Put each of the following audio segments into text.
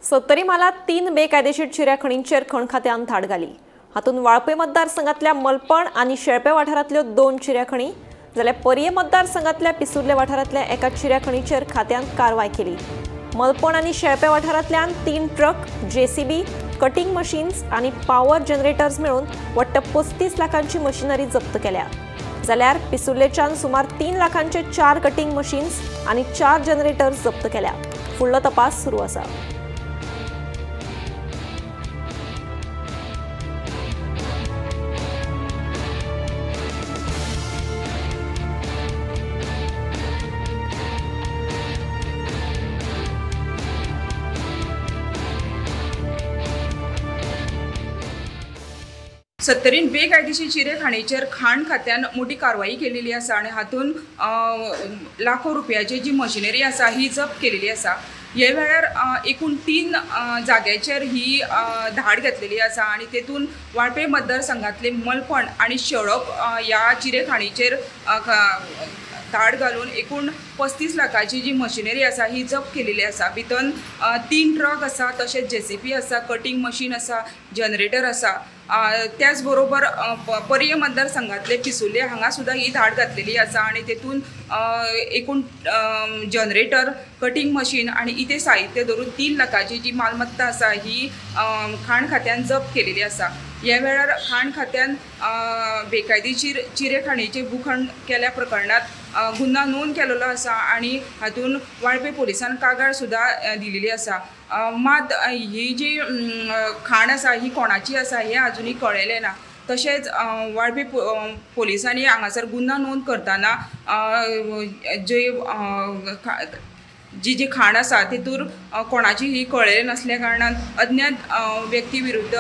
सत्तरी मालात 3 बेकायदेशीर चिऱ्या खणींचेर खण खात्यान थाड घाली। हातून वाळपय मतदारसंघातल्या मलपण आणि शेळपे वाठारांतल्यो 2 चिऱ्या खणी जाल्यार पर्ये मतदारसंघातल्या पिसुर्ले वाठारांतल्या एका चिऱ्या खणीचेर खात्यान कारवाय केली। मलपण आणि शेळपे वाठारांतल्यान 3 ट्रक, जेसीबी, कटिंग मशीन्स आणि पॉवर जनरेटर्स मिळून वट्ट 35 लाखांची मशिनरी जप्त केल्या। जाल्यार पिसुर्लेच्यान सुमार 3 लाखांचे 4 कटिंग मशीन्स आणि 4 जनरेटर्स जप्त केल्या। फुडलो तपास सुरू आसा। सत्तरीन बेकायदेशीर चिरे खाणेचेर खाण खात्यान मोठी कारवाई केलेली आसा आणि हातून लाखो रुपयाची जी मशिनरी आसा ही जप्त केलेली आसा। हे वेळार एकूण 3 जाग्याचेर ही धाड घेतलेली आसा आणि तेतून वाळपय मतदारसंघातले मलपण आणि शेळप या चिरे खाणीचेर धाड घालून एकूण 35 लाखाची जी मशिनरी आसा ही जप्त केलेली आसा। भितन 3 ट्रक आसा, तशेंच जेसीबी आसा, कटिंग मशीन आसा, जनरेटर आसा। त्याच बरोबर पर्ये मतदारसंघातले पिसुर्ले हांगा सुद्धा ही धाड घातलेली आसा आणि तेतून एकूण जनरेटर, कटिंग मशीन आणि इथे साहित्य धरून 3 लाखाची जी मालमत्ता आसा ही खाण खात्यान जप्त केलेली आसा। ह्या वेळार खाण खात्यान बेकायदेशीर चिरे खाणेचे भूखंड केल्या प्रकरणात गुन्हा नोंद केलेलो आसा आणि हातून वाळपय पोलिसान कागाळ सुद्धा दिलेली आसा। मात ही जी खाण आसा ही कोणाची आसा हे अजूनही कळलेलें ना। तशेंच वाळपय पोलिसांनी हांगासर गुन्हा नोंद करतना जी खाण आसा तेतूर कोणाची ही कळलेली नसल्या कारणान अज्ञात व्यक्ती विरुद्ध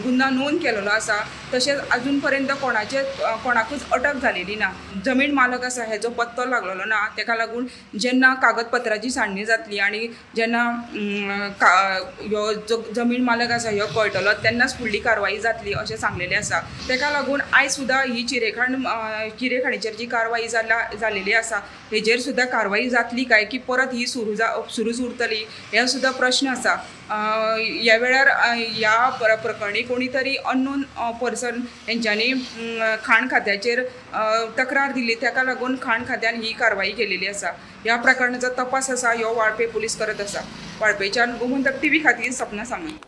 गुन्हा नोंद केलेलो आसा। तशेंच अजून पर्यंत कोणाकूच अटक झालेली ना। जमीन मालक आसा हेजो पत्तो लागलेलो ना, तेका लागून जेन्ना कागदपत्राची सांडणी जातली आणि जेन्ना ह्यो जो जमीन मालक आसा ह्यो कळटलो तेन्नाच फुडली कारवाई जातली अशें सांगलेलें आसा। तेका लागून आयज सुद्धा ही चिरेखाणीचेर जी कारवाई जालेली आसा हेजेर सुद्धा कारवाई जातली काय की परत ही सुरूच उरतली हे सुद्धा प्रश्न आसा। ह्या वेळार ह्या प्रकरणी कोणी तरी अननोन पर्सन हेंच्यांनी खाण खात्याचेर तक्रार दिली, तेका लागून खाण खात्यान ही कारवाई केलेली आसा। ह्या प्रकरणाचो तपास आसा ह्यो वाळपय पोलीस करत आसा। वाळपयच्यान गोमंतक टीव्ही खातीर सपना सामंत।